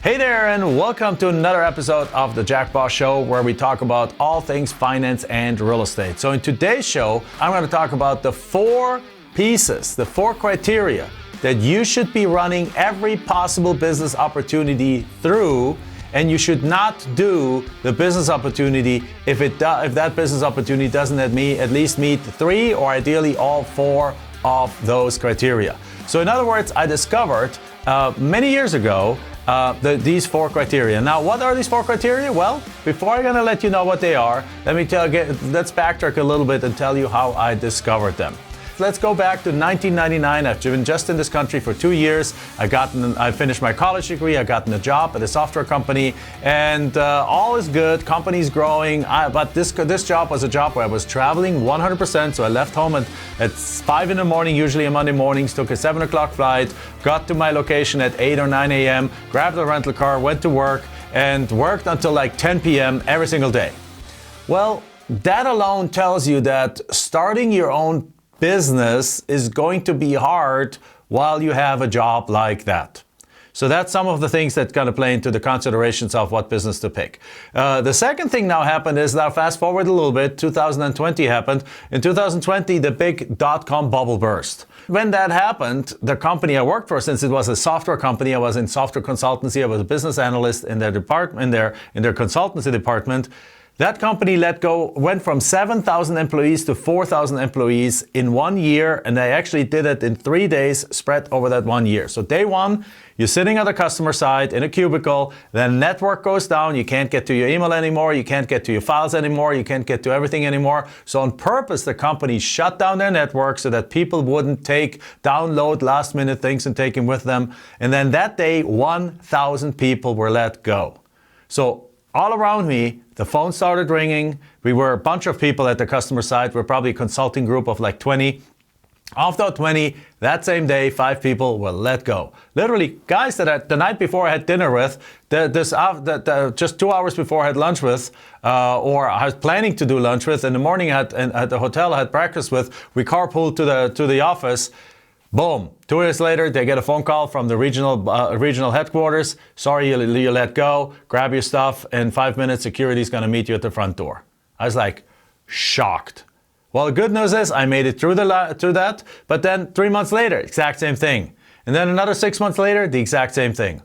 Hey there, and welcome to another episode of the Jack Bosch Show, where we talk about all things finance and real estate. So in today's show, I'm going to talk about the four pieces, the four criteria that you should be running every possible business opportunity through, and you should not do the business opportunity if that business opportunity doesn't at least meet three or ideally all four of those criteria. So in other words, I discovered many years ago these four criteria. Now, what are these four criteria? Well, before I'm gonna let you know what they are, let's backtrack a little bit and tell you how I discovered them. Let's go back to 1999. I've been just in this country for 2 years. I finished my college degree. I got a job at a software company, and all is good. Company's growing. But this job was a job where I was traveling 100%. So I left home at 5 in the morning, usually on Monday mornings. Took a 7 o'clock flight. Got to my location at 8 or 9 a.m. Grabbed a rental car, went to work, and worked until like 10 p.m. every single day. Well, that alone tells you that starting your own business is going to be hard while you have a job like that. So that's some of the things that kind of play into the considerations of what business to pick. The second thing now happened is, now fast forward a little bit, 2020 happened. In 2020, the big dot-com bubble burst. When that happened, the company I worked for, since it was a software company, I was in software consultancy, I was a business analyst in their department, in their consultancy department. That company went from 7,000 employees to 4,000 employees in 1 year, and they actually did it in 3 days spread over that 1 year. So day one, you're sitting at the customer side in a cubicle, then network goes down, you can't get to your email anymore, you can't get to your files anymore, you can't get to everything anymore. So on purpose, the company shut down their network so that people wouldn't download last minute things and take them with them. And then that day, 1,000 people were let go. So all around me, the phone started ringing. We were a bunch of people at the customer side. We're probably a consulting group of like 20. Of those 20, that same day, 5 people were let go. Literally, guys that the night before I had dinner with, just 2 hours before I had lunch with, or I was planning to do lunch with, in the morning at the hotel I had breakfast with, we carpooled to the office. Boom. 2 years later, they get a phone call from the regional headquarters. Sorry, you let go. Grab your stuff. In 5 minutes, security's going to meet you at the front door. I was like, shocked. Well, the good news is I made it through that. But then 3 months later, exact same thing. And then another 6 months later, the exact same thing.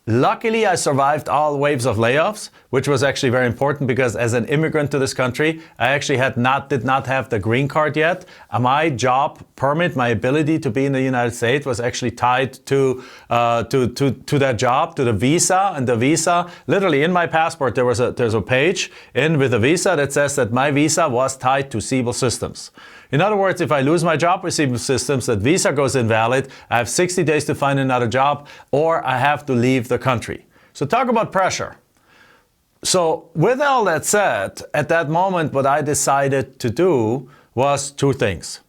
Luckily, I survived all waves of layoffs, which was actually very important because as an immigrant to this country, I actually did not have the green card yet. My job permit, my ability to be in the United States was actually tied to that job, to the visa. And the visa, literally in my passport, there's a page with a visa that says that my visa was tied to Siebel Systems. In other words, if I lose my job with Siebel Systems, that visa goes invalid, I have 60 days to find another job, or I have to leave the country. So talk about pressure. So with all that said, at that moment, what I decided to do was 2 things.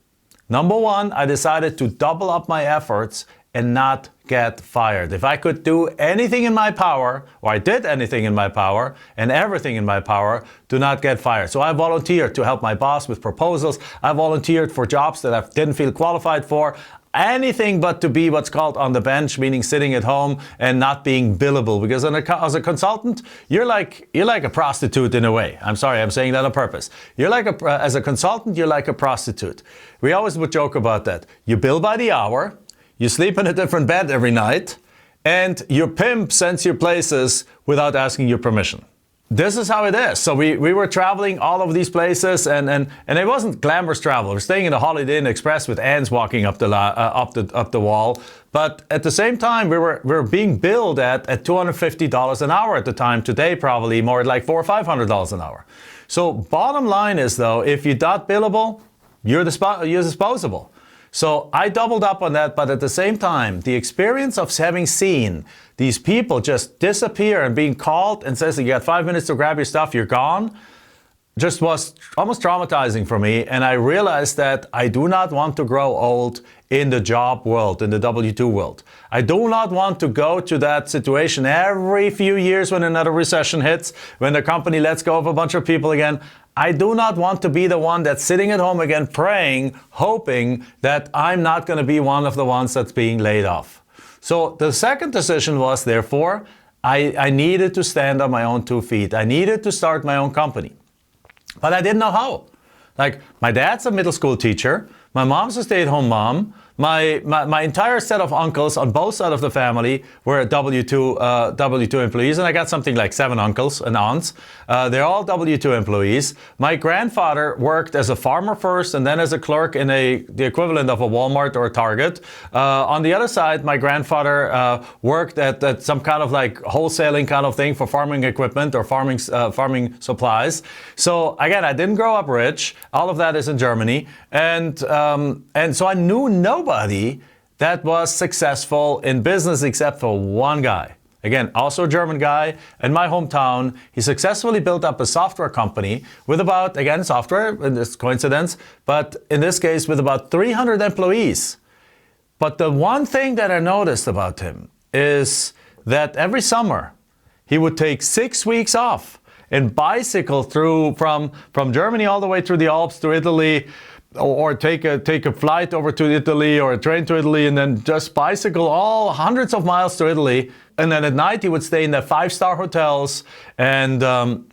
Number one, I decided to double up my efforts and not get fired. If I could do anything in my power, or I did anything in my power, and everything in my power, to not get fired. So I volunteered to help my boss with proposals. I volunteered for jobs that I didn't feel qualified for. Anything but to be what's called on the bench, meaning sitting at home and not being billable. Because as a consultant, you're like a prostitute in a way. I'm sorry, I'm saying that on purpose. As a consultant, you're like a prostitute. We always would joke about that. You bill by the hour. You sleep in a different bed every night, and your pimp sends you places without asking your permission. This is how it is. So we were traveling all over these places, and it wasn't glamorous travel. We're staying in the Holiday Inn Express with ants walking up the wall. But at the same time, we were being billed at $250 an hour at the time. Today, probably more like $400 or $500 an hour. So bottom line is, though, if you're not billable, you're disposable. So I doubled up on that, but at the same time, the experience of having seen these people just disappear and being called and says that you got 5 minutes to grab your stuff, you're gone, just was almost traumatizing for me. And I realized that I do not want to grow old in the job world, in the W-2 world. I do not want to go to that situation every few years when another recession hits, when the company lets go of a bunch of people again. I do not want to be the one that's sitting at home again praying, hoping that I'm not going to be one of the ones that's being laid off. So the second decision was, therefore, I needed to stand on my own 2 feet. I needed to start my own company. But I didn't know how. Like, my dad's a middle school teacher. My mom's a stay-at-home mom. My entire set of uncles on both sides of the family were W2 employees, and I got something like 7 uncles and aunts. They're all W2 employees. My grandfather worked as a farmer first and then as a clerk in the equivalent of a Walmart or a Target. On the other side, my grandfather worked at some kind of like wholesaling kind of thing for farming equipment or farming supplies. So again, I didn't grow up rich. All of that is in Germany, and so I knew nobody that was successful in business except for one guy. Again, also a German guy in my hometown. He successfully built up a software company with about, again, software, in this coincidence, but in this case with about 300 employees. But the one thing that I noticed about him is that every summer he would take 6 weeks off and bicycle through from Germany all the way through the Alps to Italy, or take a flight over to Italy or a train to Italy, and then just bicycle all hundreds of miles to Italy. And then at night he would stay in the 5-star hotels, and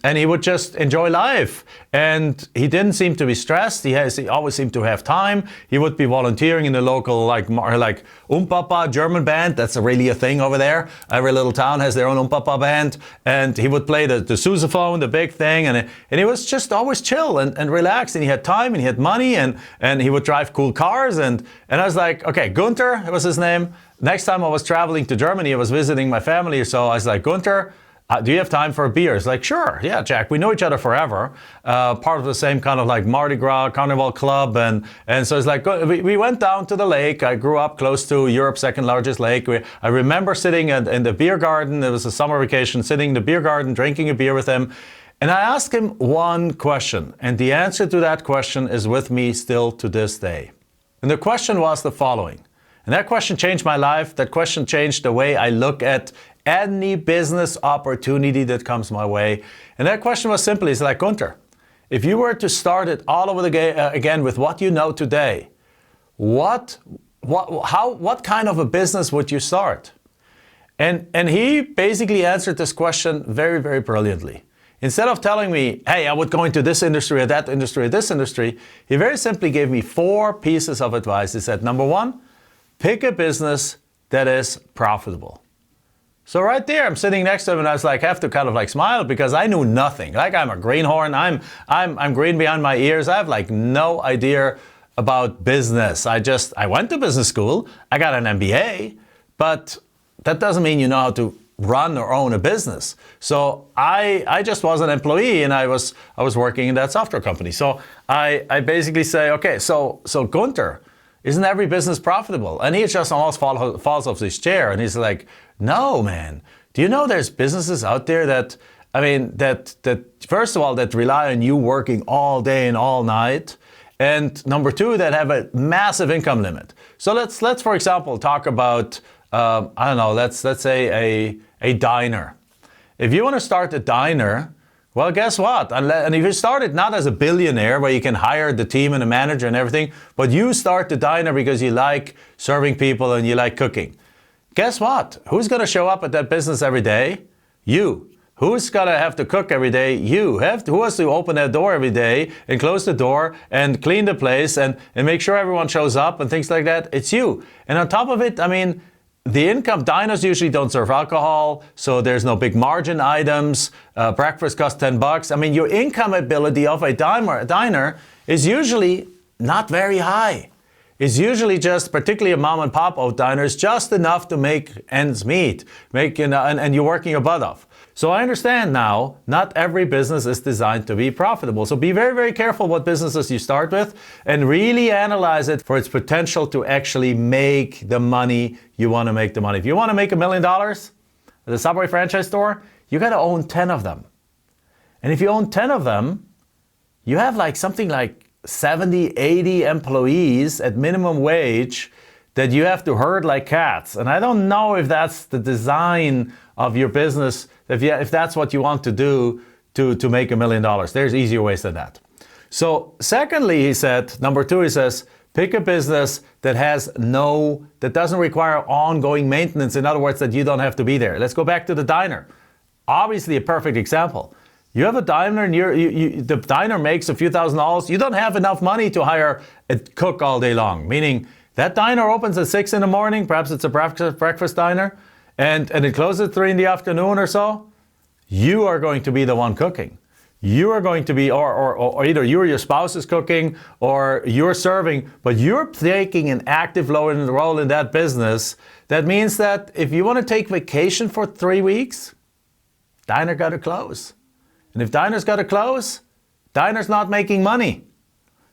he would just enjoy life. And he didn't seem to be stressed. He always seemed to have time. He would be volunteering in the local like Umpapa German band. That's really a thing over there. Every little town has their own Umpapa band, and he would play the sousaphone, the big thing, and he was just always chill and relaxed. And he had time and he had money, and he would drive cool cars. And I was like, okay, Gunther was his name. Next time I was traveling to Germany, I was visiting my family, so I was like, Gunther, do you have time for a beer? He's like, sure, yeah, Jack, we know each other forever. Part of the same kind of like Mardi Gras Carnival Club, and so it's like, we went down to the lake. I grew up close to Europe's second largest lake. I remember sitting in the beer garden. It was a summer vacation, sitting in the beer garden, drinking a beer with him. And I asked him one question, and the answer to that question is with me still to this day. And the question was the following. And that question changed my life. That question changed the way I look at any business opportunity that comes my way. And that question was simply, it's like, Gunther, if you were to start it all over again with what you know today, what kind of a business would you start? And he basically answered this question very, very brilliantly. Instead of telling me, hey, I would go into this industry or that industry or this industry, he very simply gave me 4 pieces of advice. He said, number 1, pick a business that is profitable. So right there, I'm sitting next to him, and I was like, have to kind of like smile because I knew nothing. Like, I'm a greenhorn. I'm green behind my ears. I have like no idea about business. I went to business school. I got an MBA, but that doesn't mean you know how to run or own a business. So I just was an employee, and I was working in that software company. So I basically say, okay, so Gunther, isn't every business profitable? And he just almost falls off his chair, and he's like, no, man. Do you know there's businesses out there that first of all, that rely on you working all day and all night, and number 2, that have a massive income limit. So let's for example talk about I don't know, let's say a diner. If you want to start a diner, well, guess what? And if you start it not as a billionaire where you can hire the team and a manager and everything, but you start the diner because you like serving people and you like cooking. Guess what? Who's going to show up at that business every day? You. Who's going to have to cook every day? You. Who has to open that door every day and close the door and clean the place and make sure everyone shows up and things like that? It's you. And on top of it, I mean, the income, diners usually don't serve alcohol, so there's no big margin items. Breakfast costs $10. I mean, your income ability of a diner is usually not very high. It's usually just, particularly a mom and pop diner, is just enough to make ends meet, and you're working your butt off. So I understand now, not every business is designed to be profitable. So be very, very careful what businesses you start with and really analyze it for its potential to actually make the money you want to make the money. If you want to make $1 million at the Subway franchise store, you got to own 10 of them. And if you own 10 of them, you have like something like 70, 80 employees at minimum wage that you have to herd like cats. And I don't know if that's the design of your business, if that's what you want to do to make $1 million. There's easier ways than that. So secondly, he said, number 2, he says, Pick a business that that doesn't require ongoing maintenance. In other words, that you don't have to be there. Let's go back to the diner. Obviously a perfect example. You have a diner and the diner makes a few $1,000s. You don't have enough money to hire a cook all day long, meaning that diner opens at 6 in the morning, perhaps it's a breakfast diner, and it closes at 3 in the afternoon or so. You are going to be the one cooking. You are going to be, or either you or your spouse is cooking, or you're serving, but you're taking an active role in that business. That means that if you want to take vacation for 3 weeks, diner got to close. And if diner's got to close, diner's not making money.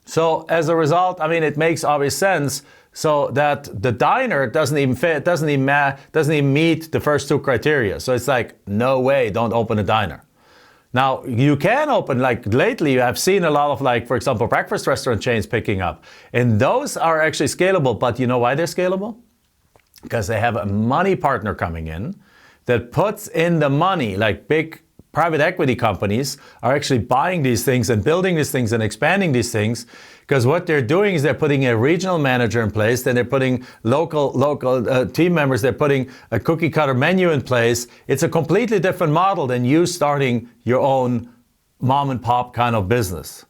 So as a result, I mean, it makes obvious sense so that the diner doesn't even meet the first 2 criteria. So it's like, no way, don't open a diner. Now, you can open, like lately, I've seen a lot of, like, for example, breakfast restaurant chains picking up. And those are actually scalable. But you know why they're scalable? Because they have a money partner coming in that puts in the money, like big private equity companies are actually buying these things and building these things and expanding these things, because what they're doing is they're putting a regional manager in place, then they're putting local team members, they're putting a cookie cutter menu in place. It's a completely different model than you starting your own mom and pop kind of business.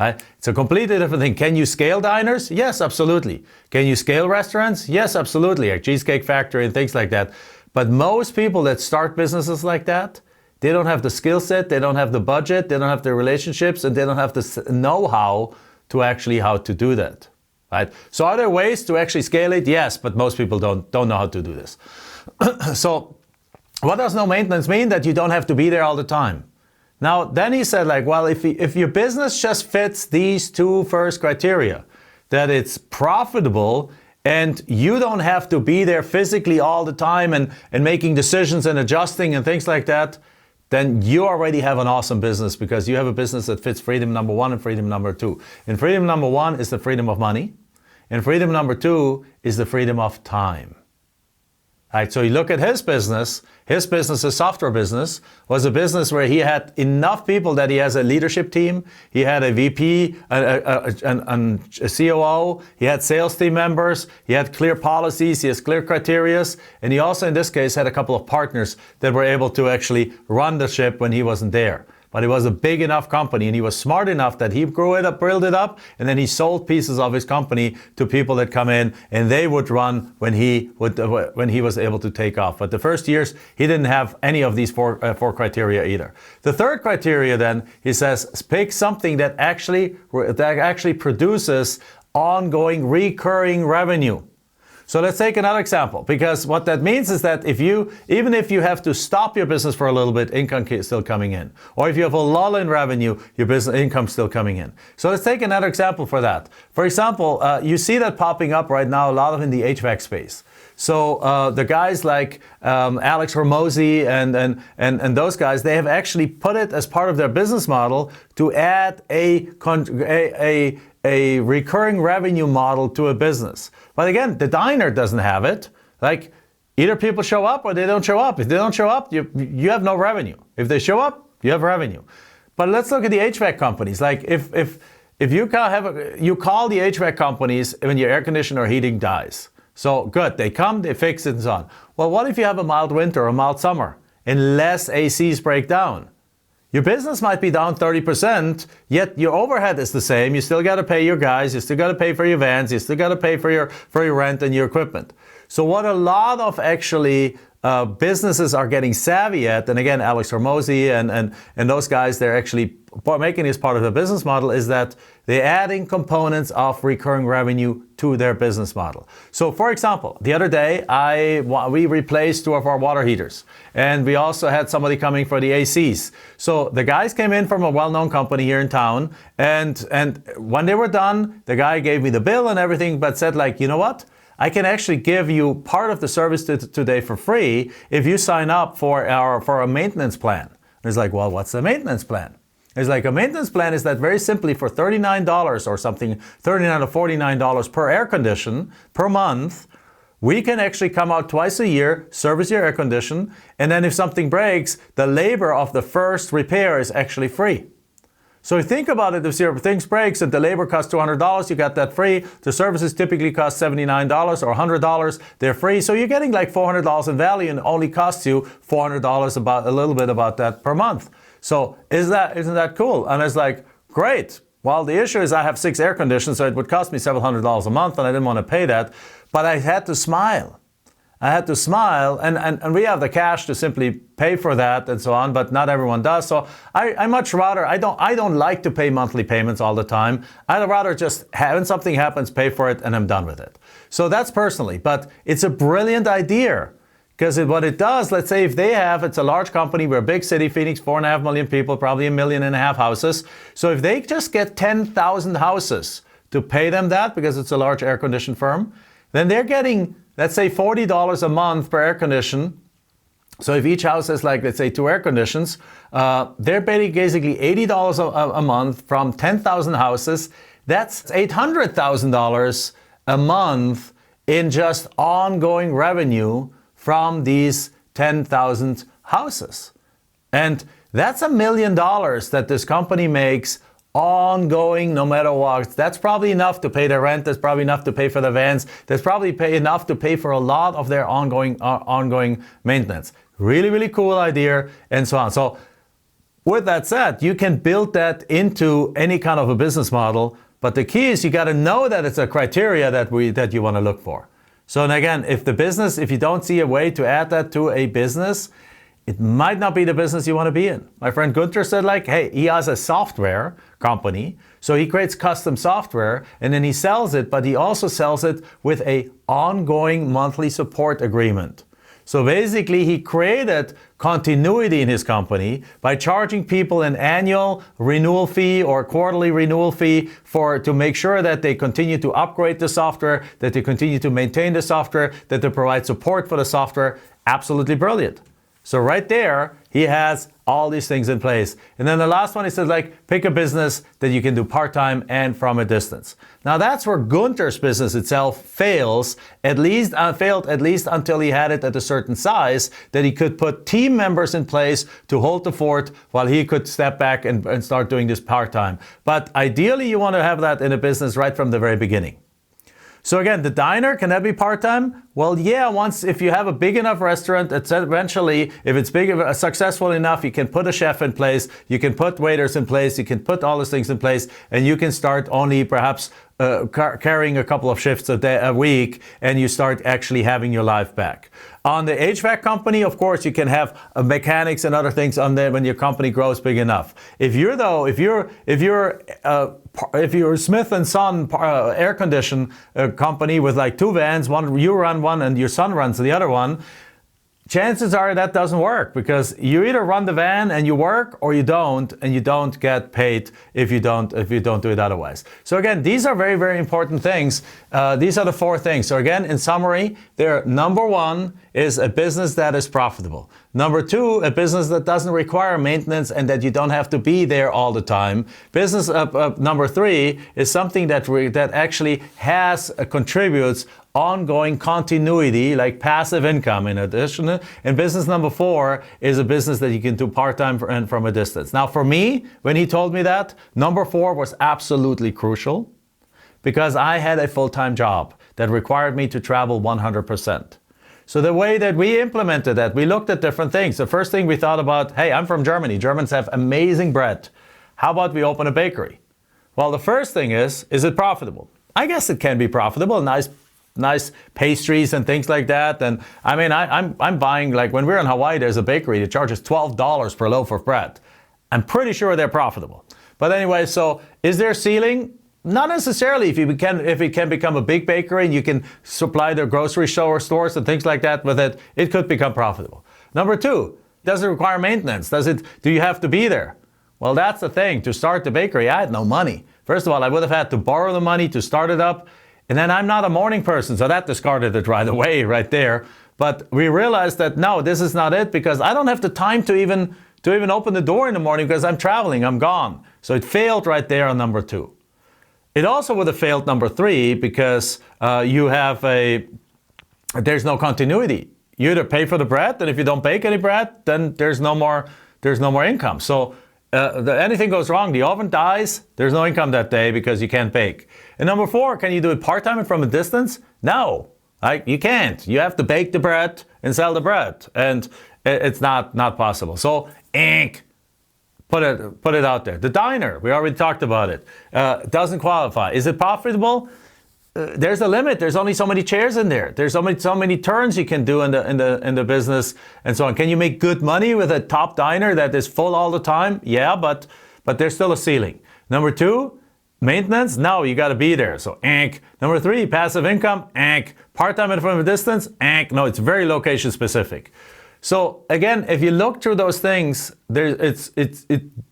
Right? It's a completely different thing. Can you scale diners? Yes, absolutely. Can you scale restaurants? Yes, absolutely, like Cheesecake Factory and things like that. But most people that start businesses like that, they don't have the skill set, they don't have the budget, they don't have the relationships, and they don't have the know-how to actually how to do that. Right? So are there ways to actually scale it? Yes, but most people don't know how to do this. So what does no maintenance mean? That you don't have to be there all the time. Now, then he said, like, well, if your business just fits these 2 first criteria, that it's profitable and you don't have to be there physically all the time and making decisions and adjusting and things like that, then you already have an awesome business, because you have a business that fits freedom number 1 and freedom number 2. And freedom number 1 is the freedom of money. And freedom number 2 is the freedom of time. Right, so you look at his business, his software business, was a business where he had enough people that he has a leadership team, he had a VP, a COO, he had sales team members, he had clear policies, he has clear criteria, and he also, in this case, had a couple of partners that were able to actually run the ship when he wasn't there. But it was a big enough company, and he was smart enough that he grew it up, built it up, and then he sold pieces of his company to people that come in, and they would run when he was able to take off. But the first years, he didn't have any of these four criteria either. The third criteria, then, he says, pick something that actually produces ongoing recurring revenue. So let's take another example, because what that means is that even if you have to stop your business for a little bit, income is still coming in. Or if you have a lull in revenue, your business income still coming in. So let's take another example for that. For example, you see that popping up right now a lot of in the HVAC space. So the guys like Alex Hormozy and those guys, they have actually put it as part of their business model to add a recurring revenue model to a business. But again, the diner doesn't have it. Like, either people show up or they don't show up. If they don't show up, you have no revenue. If they show up, you have revenue. But let's look at the HVAC companies. Like, if you call the HVAC companies when your air conditioner or heating dies. So good, they come, they fix it and so on. Well, what if you have a mild winter or a mild summer and less ACs break down? Your business might be down 30%, yet your overhead is the same. You still got to pay your guys, you still got to pay for your vans, you still got to pay for your rent and your equipment. So what a lot of actually businesses are getting savvy at, and again, Alex Hormozy and those guys, they're actually making this part of their business model, is that they're adding components of recurring revenue to their business model. So for example, the other day, we replaced 2 of our water heaters, and we also had somebody coming for the ACs. So the guys came in from a well-known company here in town, and when they were done, the guy gave me the bill and everything, but said, like, you know what? I can actually give you part of the service today for free if you sign up for a maintenance plan. And it's like, well, what's the maintenance plan? It's like, a maintenance plan is that very simply for $39 or something, $39 to $49 per air condition per month, we can actually come out twice a year, service your air condition, and then if something breaks, the labor of the first repair is actually free. So think about it, if things breaks and the labor costs $200, you got that free. The services typically cost $79 or $100, they're free. So you're getting like $400 in value and it only costs you $400 about a little bit about that per month. So isn't that cool? And it's like, great. Well, the issue is I have 6 air conditioners, so it would cost me several $100s a month and I didn't want to pay that. But I had to smile. I had to smile, and we have the cash to simply pay for that and so on, but not everyone does. So I much rather, I don't like to pay monthly payments all the time. I'd rather just, when something happens, pay for it and I'm done with it. So that's personally, but it's a brilliant idea. Because what it does, let's say if it's a large company, we're a big city, Phoenix, 4.5 million people, probably 1.5 million houses. So if they just get 10,000 houses to pay them that, because it's a large air conditioned firm, then they're getting, let's say $40 a month per air condition. So if each house has like, let's say 2 air conditions, they're paying basically $80 a month from 10,000 houses. That's $800,000 a month in just ongoing revenue from these 10,000 houses. And that's $1 million that this company makes ongoing, no matter what. That's probably enough to pay the rent. That's probably enough to pay for the vans. That's probably enough to pay for a lot of their ongoing maintenance. Really, really cool idea and so on. So with that said, you can build that into any kind of a business model. But the key is you got to know that it's a criteria that you want to look for. So and again, if you don't see a way to add that to a business, it might not be the business you want to be in. My friend Gunther said like, hey, he has a software company, so he creates custom software and then he sells it, but he also sells it with a ongoing monthly support agreement. So basically he created continuity in his company by charging people an annual renewal fee or quarterly renewal fee to make sure that they continue to upgrade the software, that they continue to maintain the software, that they provide support for the software. Absolutely brilliant. So right there, he has all these things in place. And then the last one, he says like, pick a business that you can do part-time and from a distance. Now that's where Gunther's business itself failed at least until he had it at a certain size that he could put team members in place to hold the fort while he could step back and start doing this part-time. But ideally, you want to have that in a business right from the very beginning. So again, the diner, can that be part-time? Well, yeah, if you have a big enough restaurant, eventually, if it's successful enough, you can put a chef in place, you can put waiters in place, you can put all those things in place, and you can start only perhaps carrying a couple of shifts a week, and you start actually having your life back. On the HVAC company, of course, you can have mechanics and other things on there when your company grows big enough. If you're Smith and Son air condition company with like 2 vans, one you run one and your son runs the other one, chances are that doesn't work because you either run the van and you work or you don't, and you don't get paid if you don't do it otherwise. So again, these are very, very important things. These are the 4 things. So again, in summary, number 1 is a business that is profitable. Number 2, a business that doesn't require maintenance and that you don't have to be there all the time. Business number 3 is something that actually contributes ongoing continuity, like passive income in addition. And business number 4 is a business that you can do part-time and from a distance. Now for me, when he told me that, number 4 was absolutely crucial because I had a full-time job that required me to travel 100%. So the way that we implemented that, we looked at different things. The first thing we thought about, hey, I'm from Germany. Germans have amazing bread. How about we open a bakery? Well, the first thing is it profitable? I guess it can be profitable. Nice pastries and things like that. And I mean, I'm buying, like when we're in Hawaii, there's a bakery that charges $12 per loaf of bread. I'm pretty sure they're profitable. But anyway, so is there a ceiling? Not necessarily. If it can become a big bakery and you can supply the grocery stores and things like that with it, it could become profitable. Number 2, does it require maintenance? Do you have to be there? Well, that's the thing. To start the bakery, I had no money. First of all, I would have had to borrow the money to start it up. And then I'm not a morning person, so that discarded it right away, right there. But we realized that no, this is not it because I don't have the time to even open the door in the morning because I'm traveling, I'm gone. So it failed right there on number 2. It also would have failed number 3 because there's no continuity. You either pay for the bread, and if you don't bake any bread, then there's no more income. So anything goes wrong, the oven dies, there's no income that day because you can't bake. And number 4, can you do it part-time and from a distance? No, you can't. You have to bake the bread and sell the bread, and it's not possible. So, put it out there. The diner, we already talked about it, doesn't qualify. Is it profitable? There's a limit. There's only so many chairs in there. There's so many turns you can do in the business and so on. Can you make good money with a top diner that is full all the time? Yeah, but there's still a ceiling. Number 2, maintenance. No, you got to be there. So Number 3, passive income. Part-time and from a distance. No, it's very location specific. So again, if you look through those things, a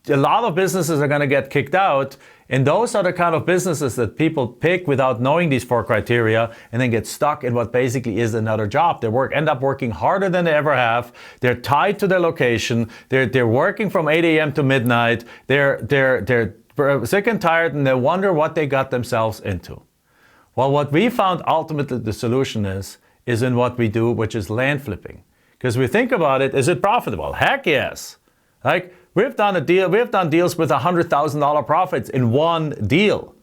lot of businesses are going to get kicked out, and those are the kind of businesses that people pick without knowing these 4 criteria, and then get stuck in what basically is another job. They end up working harder than they ever have. They're tied to their location. They're working from 8 a.m. to midnight. They're sick and tired, and they wonder what they got themselves into. Well, what we found ultimately the solution is in what we do, which is land flipping. Because we think about it, is it profitable? Heck yes. Like, we've done deals with $100,000 profits in one deal.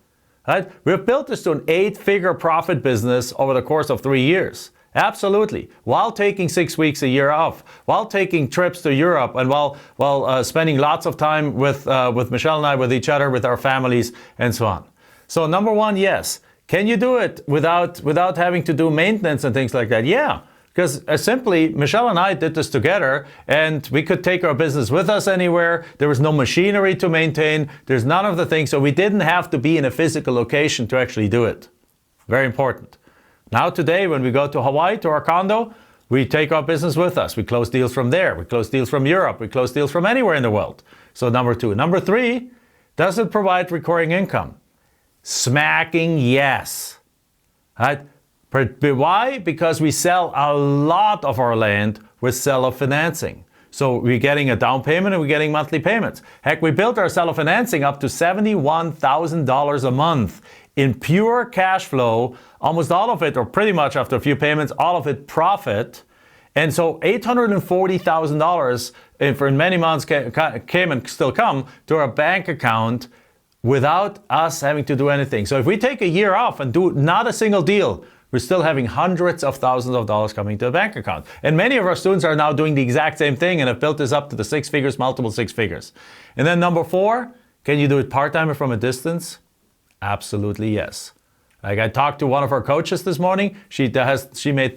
Right? We've built this to an 8-figure profit business over the course of 3 years. Absolutely. While taking 6 weeks a year off, while taking trips to Europe, and while spending lots of time with Michelle and I, with each other, with our families, and so on. So number 1, yes. Can you do it without having to do maintenance and things like that? Yeah. Because simply, Michelle and I did this together, and we could take our business with us anywhere. There was no machinery to maintain. There's none of the things. So we didn't have to be in a physical location to actually do it. Very important. Now today, when we go to Hawaii, to our condo, we take our business with us. We close deals from there. We close deals from Europe. We close deals from anywhere in the world. So number 2. Number 3, does it provide recurring income? Smacking yes. Right? Why? Because we sell a lot of our land with seller financing. So we're getting a down payment and we're getting monthly payments. Heck, we built our seller financing up to $71,000 a month in pure cash flow, almost all of it, or pretty much after a few payments, all of it profit. And so $840,000 for many months came and still come to our bank account without us having to do anything. So if we take a year off and do not a single deal, we're still having hundreds of thousands of dollars coming to the bank account. And many of our students are now doing the exact same thing and have built this up to the 6 figures, multiple 6 figures. And then number 4, can you do it part-time or from a distance? Absolutely yes. Like, I talked to one of our coaches this morning. She made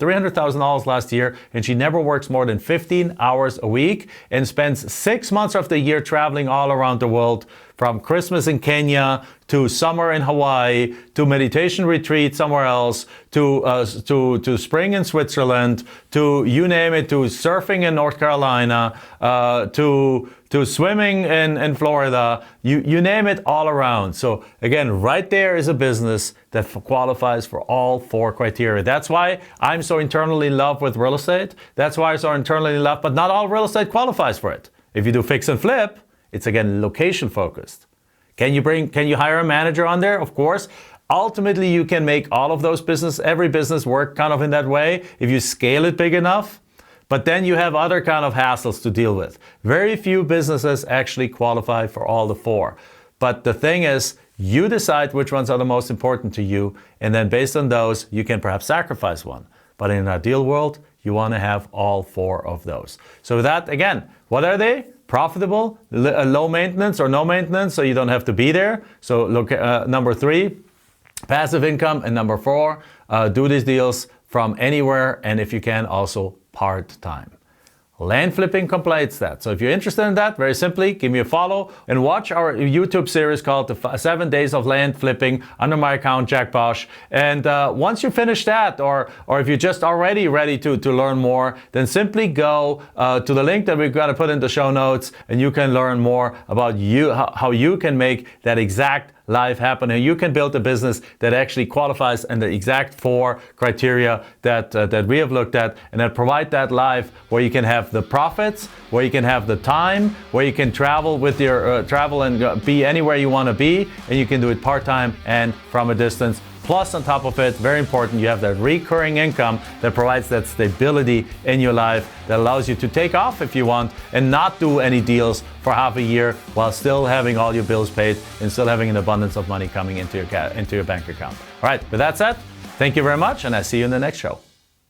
$300,000 last year, and she never works more than 15 hours a week and spends 6 months of the year traveling all around the world, from Christmas in Kenya to summer in Hawaii to meditation retreat somewhere else to spring in Switzerland to you name it, to surfing in North Carolina, to swimming in Florida, you name it, all around. So again, right there is a business that qualifies for all 4 criteria. That's why I'm so internally in love with real estate. That's why I'm so internally in love, but not all real estate qualifies for it. If you do fix and flip, it's again location focused. Can you hire a manager on there? Of course. Ultimately, you can make all of those every business work kind of in that way if you scale it big enough. But then you have other kind of hassles to deal with. Very few businesses actually qualify for all the 4. But the thing is, you decide which ones are the most important to you, and then based on those, you can perhaps sacrifice one. But in an ideal world, you want to have all 4 of those. So that, again, what are they? Profitable, low maintenance or no maintenance, so you don't have to be there. So look, number 3, passive income, and number 4, do these deals from anywhere, and if you can, also part-time. Land flipping completes that. So if you're interested in that, very simply, give me a follow and watch our YouTube series called The 7 Days of Land Flipping under my account, Jack Bosch. And once you finish that, or if you're just already ready to learn more, then simply go to the link that we've got to put in the show notes, and you can learn more about how you can make that exact life happen, and you can build a business that actually qualifies in the exact 4 criteria that we have looked at, and that provide that life where you can have the profits, where you can have the time, where you can travel with your travel and be anywhere you want to be, and you can do it part-time and from a distance Plus, on top of it, very important, you have that recurring income that provides that stability in your life that allows you to take off if you want and not do any deals for half a year while still having all your bills paid and still having an abundance of money coming into your bank account. All right, with that said, thank you very much, and I'll see you in the next show.